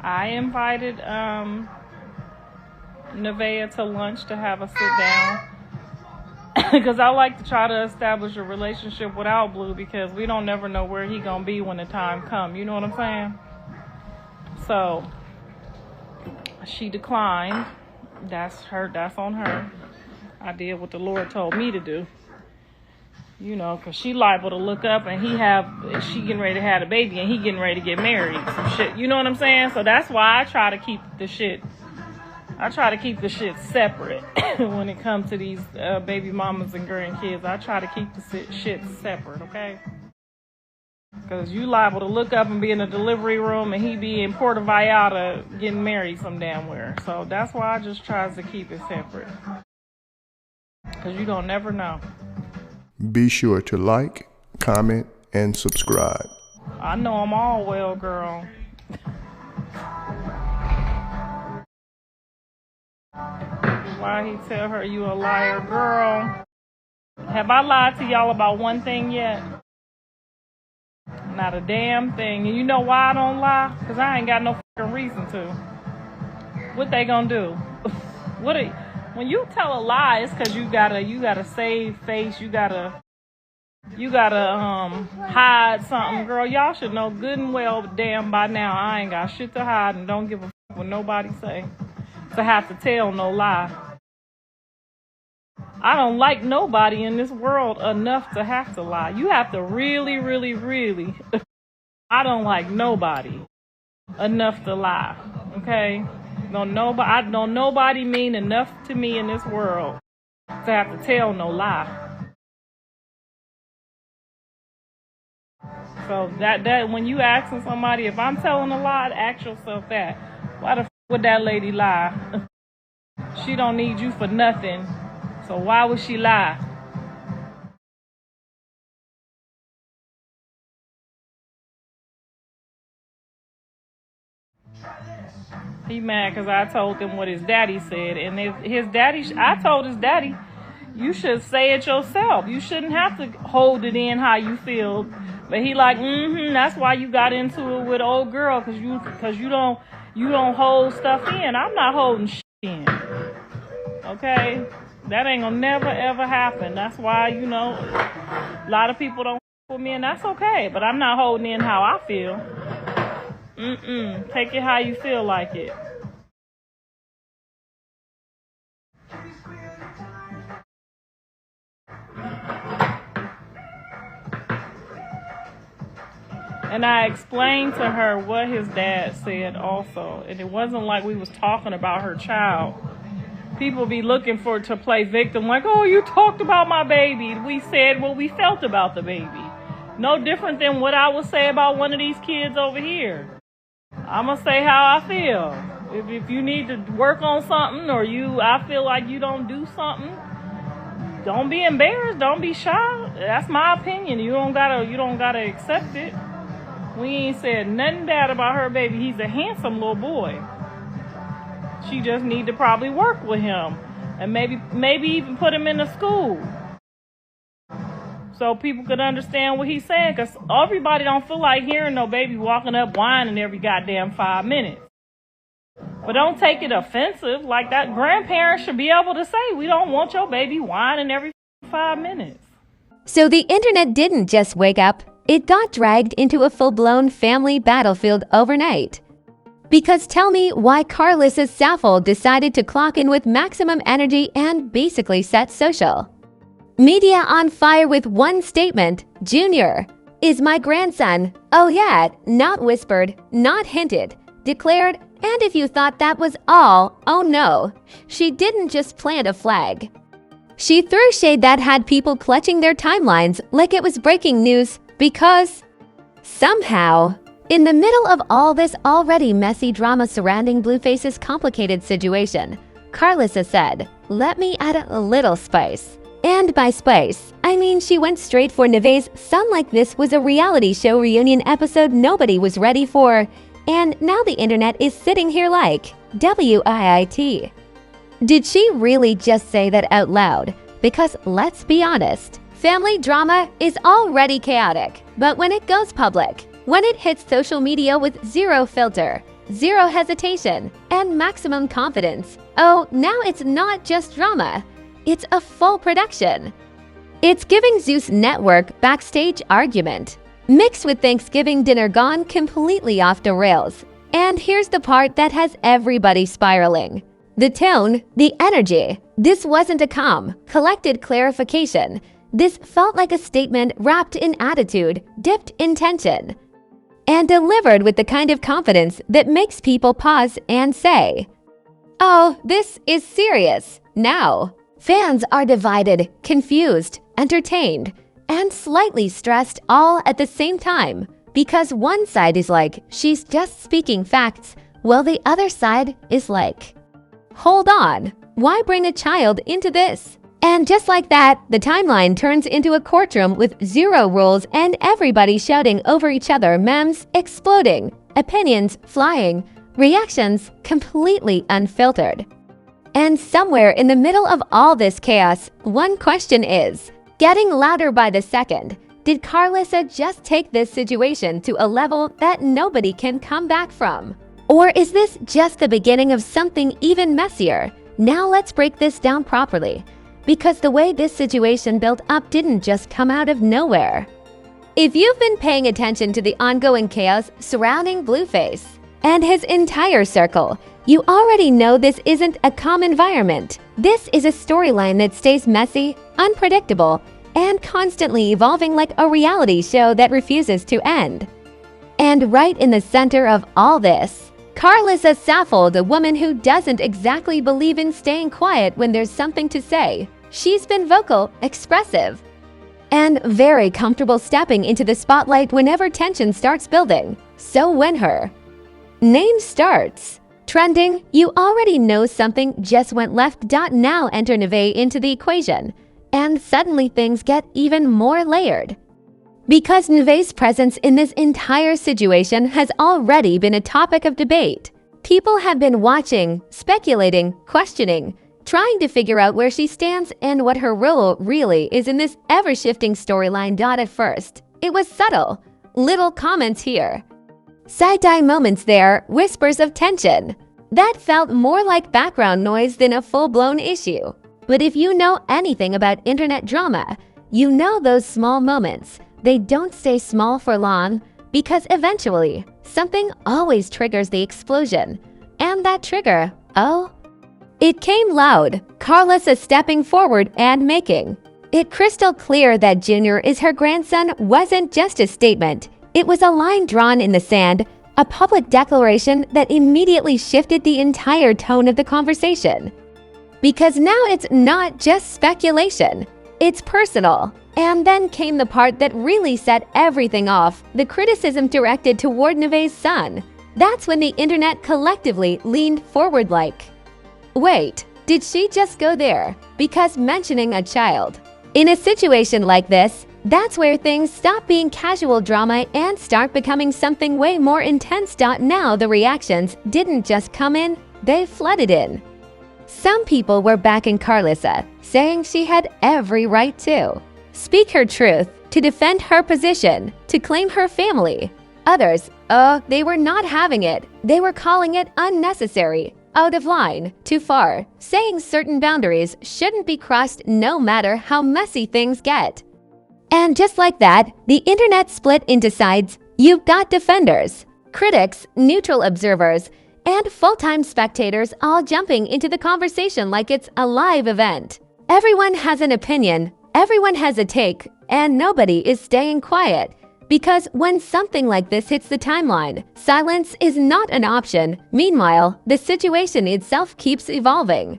I invited Nevaeh to lunch to have a sit down because I like to try to establish a relationship without Blue because we don't never know where he gonna be when the time comes. You know what I'm saying? So she declined. That's on her. I did what the Lord told me to do. You know, because she liable to look up and she getting ready to have a baby and he getting ready to get married. Some shit. You know what I'm saying? So that's why I try to keep the shit separate when it comes to these baby mamas and grandkids. I try to keep the shit separate, okay? Because you liable to look up and be in the delivery room and he be in Puerto Vallarta getting married some damn where. So that's why I just try to keep it separate. Because you don't never know. Be sure to like, comment, and subscribe. I know I'm all well, girl. Why he tell her you a liar, girl? Have I lied to y'all about one thing yet? Not a damn thing. And you know why I don't lie? Because I ain't got no fucking reason to. What they gonna do? When you tell a lie, it's because you gotta save face. You gotta hide something, girl. Y'all should know good and well, damn, by now I ain't got shit to hide and don't give a fuck what nobody say. To have to tell no lie. I don't like nobody in this world enough to have to lie. You have to really, really, really. I don't like nobody enough to lie. Okay? Don't nobody mean enough to me in this world to have to tell no lie. So that when you asking somebody if I'm telling a lie, ask yourself that. Why the f would that lady lie? She don't need you for nothing. So why would she lie? He mad because I told him what his daddy said. And if his daddy, I told his daddy, you should say it yourself. You shouldn't have to hold it in how you feel. But he like, that's why you got into it with old girl, because you don't hold stuff in. I'm not holding shit in. Okay? That ain't gonna never ever happen. That's why, a lot of people don't with me, and that's okay. But I'm not holding in how I feel. Take it how you feel like it. And I explained to her what his dad said also. And it wasn't like we was talking about her child. People be looking to play victim, like, oh, you talked about my baby. We said what we felt about the baby. No different than what I would say about one of these kids over here. I'm going to say how I feel. If you need to work on something or I feel like you don't do something, don't be embarrassed. Don't be shy. That's my opinion. You don't gotta accept it. We ain't said nothing bad about her baby. He's a handsome little boy. She just need to probably work with him and maybe even put him in a school so people could understand what he's saying, because everybody don't feel like hearing no baby walking up whining every goddamn 5 minutes. But don't take it offensive. Like, that grandparents should be able to say, we don't want your baby whining every 5 minutes. So the internet didn't just wake up, it got dragged into a full-blown family battlefield overnight. Because tell me why Karlissa Saffold decided to clock in with maximum energy and basically set social. Media on fire with one statement, Junior is my grandson. Oh yeah, not whispered, not hinted, declared, and if you thought that was all, oh no, she didn't just plant a flag. She threw shade that had people clutching their timelines like it was breaking news because somehow, in the middle of all this already messy drama surrounding Blueface's complicated situation, Karlissa said, let me add a little spice. And by spice, I mean she went straight for Nevaeh's Son Like This was a reality show reunion episode nobody was ready for, and now the internet is sitting here like, WIIT. Did she really just say that out loud? Because let's be honest, family drama is already chaotic, but when it goes public, when it hits social media with zero filter, zero hesitation, and maximum confidence. Oh, now it's not just drama. It's a full production. It's giving Zeus Network backstage argument, mixed with Thanksgiving dinner gone completely off the rails. And here's the part that has everybody spiraling. The tone, the energy. This wasn't a calm, collected clarification. This felt like a statement wrapped in attitude, dipped in tension, and delivered with the kind of confidence that makes people pause and say, "Oh, this is serious now." Fans are divided, confused, entertained, and slightly stressed all at the same time, because one side is like, she's just speaking facts, while the other side is like, hold on, why bring a child into this? And just like that, the timeline turns into a courtroom with zero rules and everybody shouting over each other, memes exploding, opinions flying, reactions completely unfiltered. And somewhere in the middle of all this chaos, one question is, getting louder by the second, did Karlissa just take this situation to a level that nobody can come back from? Or is this just the beginning of something even messier? Now let's break this down properly, because the way this situation built up didn't just come out of nowhere. If you've been paying attention to the ongoing chaos surrounding Blueface and his entire circle, you already know this isn't a calm environment. This is a storyline that stays messy, unpredictable, and constantly evolving like a reality show that refuses to end. And right in the center of all this, Karlissa Saffold, a woman who doesn't exactly believe in staying quiet when there's something to say. She's been vocal, expressive, and very comfortable stepping into the spotlight whenever tension starts building. So when her name starts trending, you already know something just went left. Now enter Nevaeh into the equation, and suddenly things get even more layered. Because Nevaeh's presence in this entire situation has already been a topic of debate. People have been watching, speculating, questioning, trying to figure out where she stands and what her role really is in this ever-shifting storyline. At first, it was subtle, little comments here, side-eye moments there, whispers of tension. That felt more like background noise than a full-blown issue. But if you know anything about internet drama, you know those small moments, they don't stay small for long, because eventually, something always triggers the explosion. And that trigger, oh, it came loud. Karlissa stepping forward and making it crystal clear that Junior is her grandson wasn't just a statement. It was a line drawn in the sand, a public declaration that immediately shifted the entire tone of the conversation. Because now it's not just speculation, it's personal. And then came the part that really set everything off, the criticism directed toward Nevaeh's son. That's when the internet collectively leaned forward like, wait, did she just go there? Because mentioning a child. In a situation like this, that's where things stop being casual drama and start becoming something way more intense. Now the reactions didn't just come in, they flooded in. Some people were backing Karlissa, saying she had every right to speak her truth, to defend her position, to claim her family. Others, they were not having it. They were calling it unnecessary, out of line, too far, saying certain boundaries shouldn't be crossed no matter how messy things get. And just like that, the internet split into sides. You've got defenders, critics, neutral observers, and full-time spectators all jumping into the conversation like it's a live event. Everyone has an opinion, everyone has a take, and nobody is staying quiet. Because when something like this hits the timeline, silence is not an option. Meanwhile, the situation itself keeps evolving.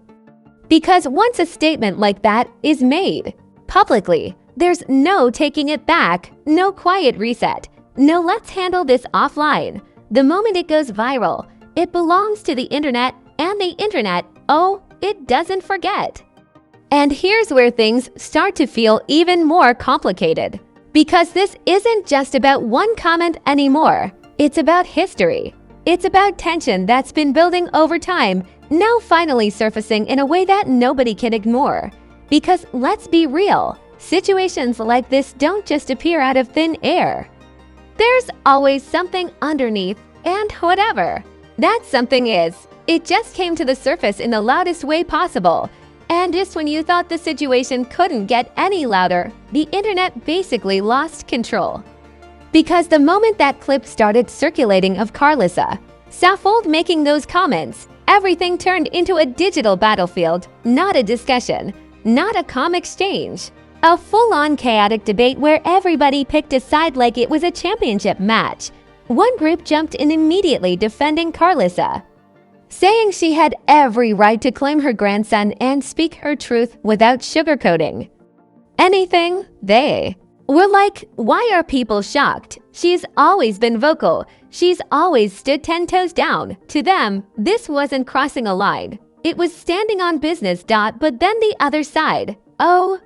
Because once a statement like that is made publicly, there's no taking it back, no quiet reset, no let's handle this offline. The moment it goes viral, it belongs to the internet, and the internet, it doesn't forget. And here's where things start to feel even more complicated. Because this isn't just about one comment anymore. It's about history. It's about tension that's been building over time, now finally surfacing in a way that nobody can ignore. Because let's be real, situations like this don't just appear out of thin air. There's always something underneath, and whatever That something is, it just came to the surface in the loudest way possible. And just when you thought the situation couldn't get any louder, the internet basically lost control. Because the moment that clip started circulating of Karlissa Saffold making those comments, everything turned into a digital battlefield, not a discussion, not a calm exchange. A full-on chaotic debate where everybody picked a side like it was a championship match. One group jumped in immediately defending Karlissa, saying she had every right to claim her grandson and speak her truth without sugarcoating anything. They were like, why are people shocked? She's always been vocal. She's always stood 10 toes down. To them, this wasn't crossing a line. It was standing on business. But then the other side. Oh,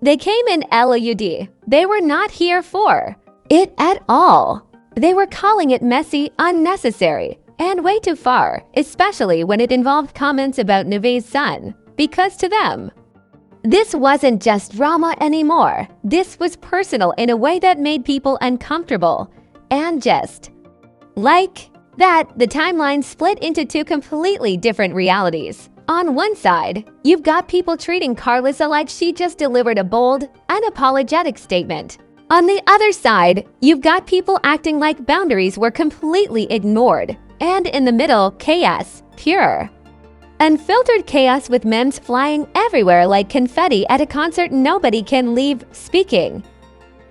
they came in LOUD. They were not here for it at all. They were calling it messy, unnecessary, and way too far, especially when it involved comments about Nevaeh's son. Because to them, this wasn't just drama anymore. This was personal in a way that made people uncomfortable. And just like that, the timeline split into two completely different realities. On one side, you've got people treating Karlissa like she just delivered a bold, unapologetic statement. On the other side, you've got people acting like boundaries were completely ignored. And in the middle, chaos, pure unfiltered chaos with memes flying everywhere like confetti at a concert nobody can leave. Speaking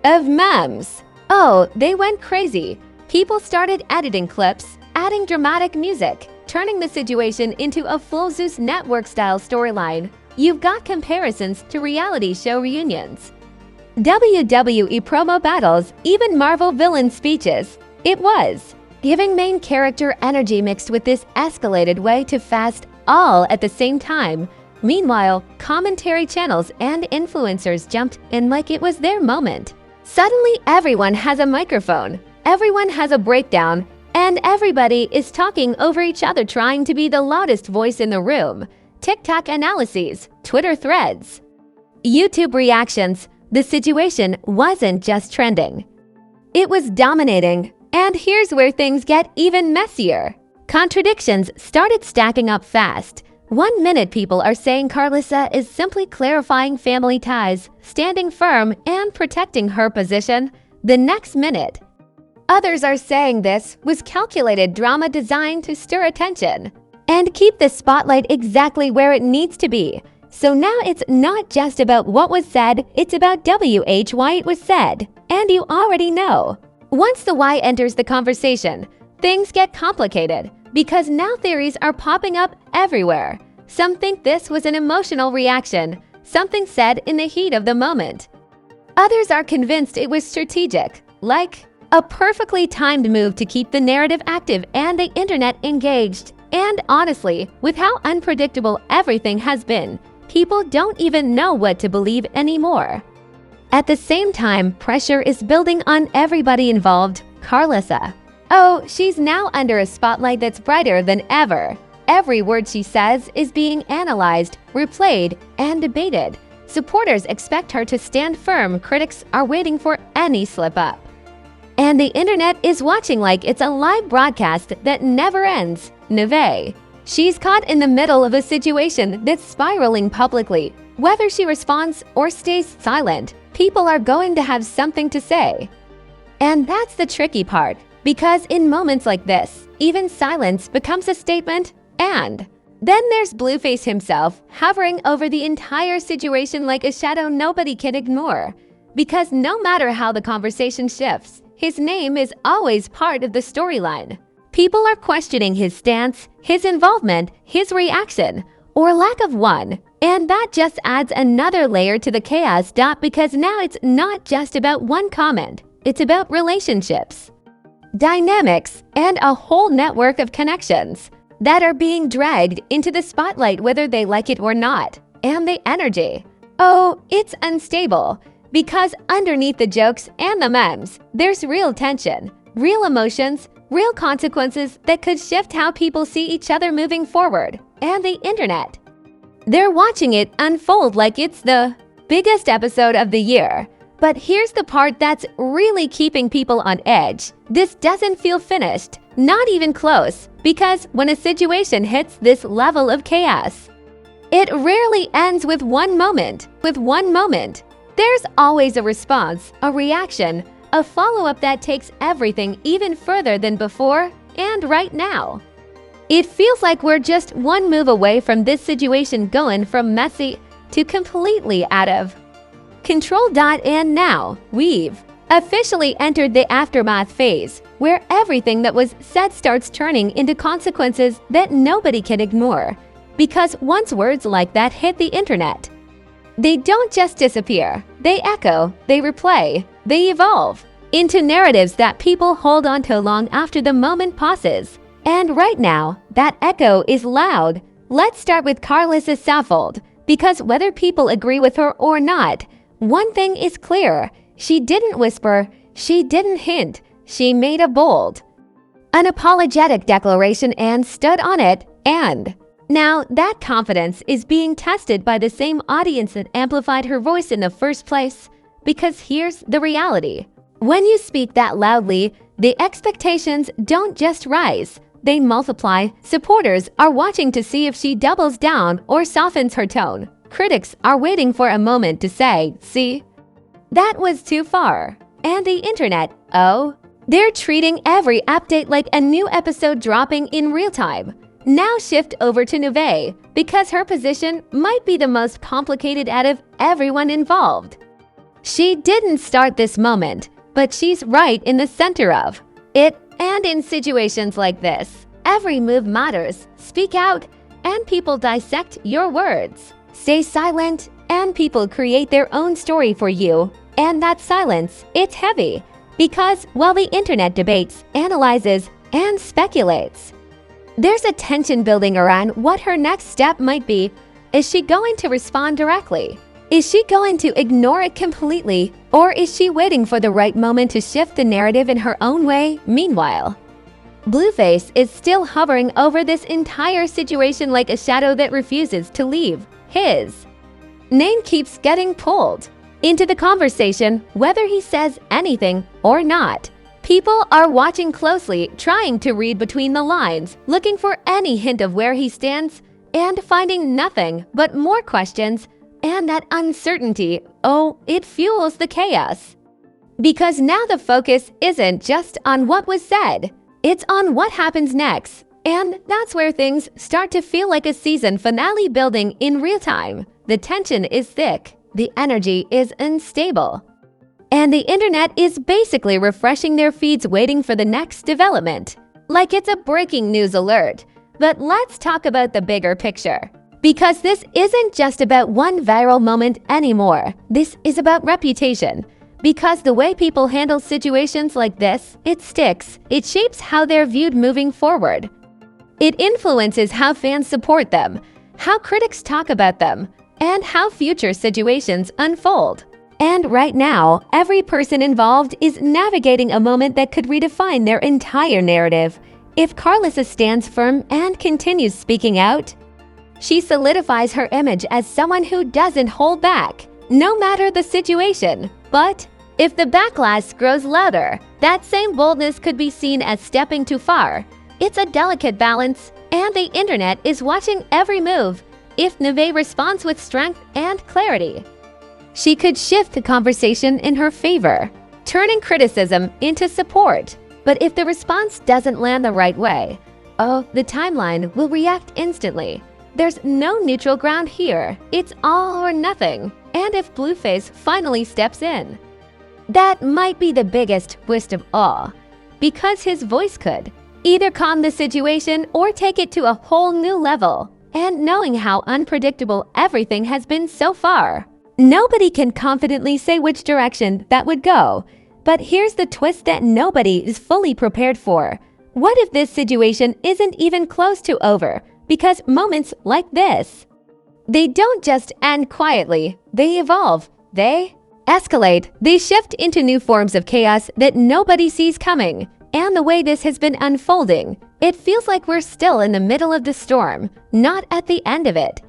of memes, oh, they went crazy. People started editing clips, adding dramatic music, turning the situation into a full Zeus Network-style storyline. You've got comparisons to reality show reunions, WWE promo battles, even Marvel villain speeches. It was giving main character energy mixed with this escalated way too fast, all at the same time. Meanwhile, commentary channels and influencers jumped in like it was their moment. Suddenly, everyone has a microphone, everyone has a breakdown, and everybody is talking over each other trying to be the loudest voice in the room. TikTok analyses, Twitter threads, YouTube reactions. The situation wasn't just trending. It was dominating. And here's where things get even messier. Contradictions started stacking up fast. 1 minute people are saying Karlissa is simply clarifying family ties, standing firm and protecting her position. The next minute, others are saying this was calculated drama designed to stir attention and keep the spotlight exactly where it needs to be. So now it's not just about what was said, it's about why it was said. And you already know. Once the why enters the conversation, things get complicated because now theories are popping up everywhere. Some think this was an emotional reaction, something said in the heat of the moment. Others are convinced it was strategic, like a perfectly timed move to keep the narrative active and the internet engaged. And honestly, with how unpredictable everything has been, people don't even know what to believe anymore. At the same time, pressure is building on everybody involved. Karlissa, oh, she's now under a spotlight that's brighter than ever. Every word she says is being analyzed, replayed, and debated. Supporters expect her to stand firm. Critics are waiting for any slip-up. And the internet is watching like it's a live broadcast that never ends. Nevaeh, she's caught in the middle of a situation that's spiraling publicly. Whether she responds or stays silent, people are going to have something to say. And that's the tricky part, because in moments like this, even silence becomes a statement. And then there's Blueface himself, hovering over the entire situation like a shadow nobody can ignore. Because no matter how the conversation shifts, his name is always part of the storyline. People are questioning his stance, his involvement, his reaction, or lack of one. And that just adds another layer to the chaos. Because now it's not just about one comment, it's about relationships, dynamics, and a whole network of connections that are being dragged into the spotlight whether they like it or not. And the energy, oh, it's unstable. Because underneath the jokes and the memes, there's real tension, real emotions, real consequences that could shift how people see each other moving forward. And the internet, they're watching it unfold like it's the biggest episode of the year. But here's the part that's really keeping people on edge. This doesn't feel finished. Not even close, because when a situation hits this level of chaos, it rarely ends with one moment. There's always a response, a reaction, a follow-up that takes everything even further than before and right now. It feels like we're just one move away from this situation going from messy to completely out of control. And now, we've officially entered the aftermath phase, where everything that was said starts turning into consequences that nobody can ignore. Because once words like that hit the internet, they don't just disappear. They echo, they replay, they evolve into narratives that people hold on to long after the moment passes. And right now, that echo is loud. Let's start with Karlissa Saffold, because whether people agree with her or not, one thing is clear. She didn't whisper, she didn't hint, she made a bold, unapologetic declaration and stood on it. And now that confidence is being tested by the same audience that amplified her voice in the first place. Because here's the reality. When you speak that loudly, the expectations don't just rise, they multiply. Supporters are watching to see if she doubles down or softens her tone. Critics are waiting for a moment to say, see, that was too far. And the internet, oh, they're treating every update like a new episode dropping in real time. Now shift over to Nevaeh, because her position might be the most complicated out of everyone involved. She didn't start this moment, but she's right in the center of it. And in situations like this, every move matters. Speak out, and people dissect your words. Stay silent, and people create their own story for you. And that silence, it's heavy, because while the internet debates, analyzes, and speculates, there's a tension building around what her next step might be. Is she going to respond directly? Is she going to ignore it completely? Or is she waiting for the right moment to shift the narrative in her own way? Meanwhile, Blueface is still hovering over this entire situation like a shadow that refuses to leave. His name keeps getting pulled into the conversation, whether he says anything or not. People are watching closely, trying to read between the lines, looking for any hint of where he stands, and finding nothing but more questions. And that uncertainty, oh, it fuels the chaos. Because now the focus isn't just on what was said, it's on what happens next. And that's where things start to feel like a season finale building in real time. The tension is thick, the energy is unstable, and the internet is basically refreshing their feeds waiting for the next development. Like it's a breaking news alert. But let's talk about the bigger picture. Because this isn't just about one viral moment anymore. This is about reputation. Because the way people handle situations like this, it sticks. It shapes how they're viewed moving forward. It influences how fans support them, how critics talk about them, and how future situations unfold. And right now, every person involved is navigating a moment that could redefine their entire narrative. If Karlissa stands firm and continues speaking out, she solidifies her image as someone who doesn't hold back, no matter the situation. But if the backlash grows louder, that same boldness could be seen as stepping too far. It's a delicate balance, and the internet is watching every move. If Nevaeh responds with strength and clarity, she could shift the conversation in her favor, turning criticism into support. But if the response doesn't land the right way, oh, the timeline will react instantly. There's no neutral ground here. It's all or nothing. And if Blueface finally steps in, that might be the biggest twist of all, because his voice could either calm the situation or take it to a whole new level. And knowing how unpredictable everything has been so far, nobody can confidently say which direction that would go. But here's the twist that nobody is fully prepared for. What if this situation isn't even close to over? Because moments like this, they don't just end quietly, they evolve, they escalate, they shift into new forms of chaos that nobody sees coming. And the way this has been unfolding, it feels like we're still in the middle of the storm, not at the end of it.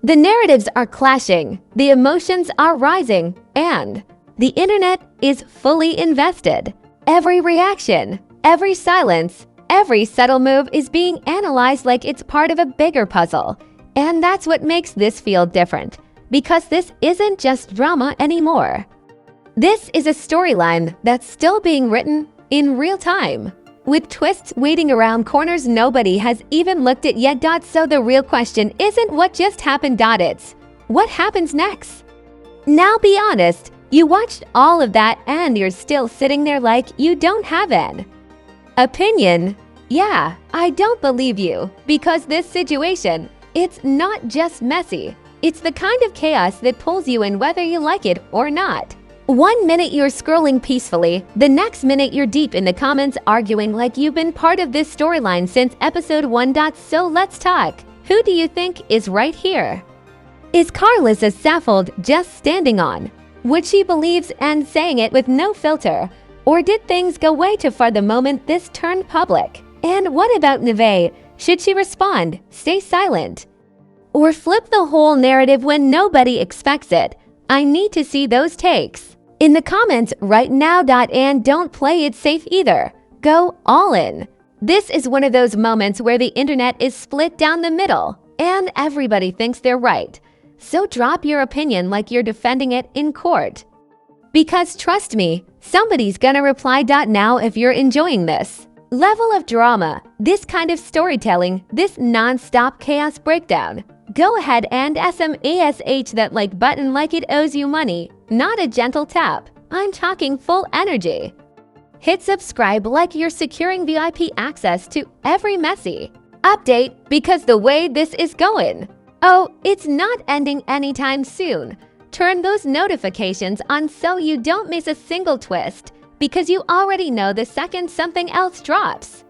The narratives are clashing, the emotions are rising, and the internet is fully invested. Every reaction, every silence, every subtle move is being analyzed like it's part of a bigger puzzle. And that's what makes this feel different, because this isn't just drama anymore. This is a storyline that's still being written in real time, with twists waiting around corners nobody has even looked at yet. So the real question isn't what just happened. It's what happens next. Now be honest, you watched all of that and you're still sitting there like you don't have an opinion. Yeah, I don't believe you, because this situation, it's not just messy. It's the kind of chaos that pulls you in whether you like it or not. 1 minute you're scrolling peacefully, the next minute you're deep in the comments arguing like you've been part of this storyline since episode 1. So let's talk. Who do you think is right here? Is Karlissa Saffold just standing on what she believes and saying it with no filter? Or did things go way too far the moment this turned public? And what about Nevaeh? Should she respond, stay silent, or flip the whole narrative when nobody expects it? I need to see those takes in the comments right now. And don't play it safe either. Go all in. This is one of those moments where the internet is split down the middle and everybody thinks they're right. So drop your opinion like you're defending it in court. Because trust me, somebody's gonna reply. Now if you're enjoying this level of drama, this kind of storytelling, this non-stop chaos breakdown, go ahead and smash that like button like it owes you money, not a gentle tap. I'm talking full energy. Hit subscribe like you're securing VIP access to every messy update, because the way this is going, oh, it's not ending anytime soon. Turn those notifications on so you don't miss a single twist, because you already know the second something else drops.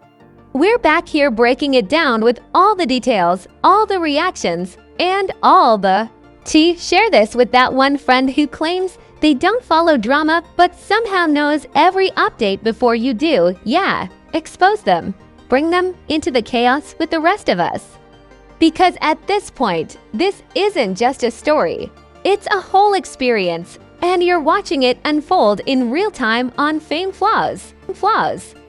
We're back here breaking it down with all the details, all the reactions, and all the tea. Share this with that one friend who claims they don't follow drama but somehow knows every update before you do. Yeah, expose them. Bring them into the chaos with the rest of us. Because at this point, this isn't just a story. It's a whole experience, and you're watching it unfold in real time on Fame Flaws.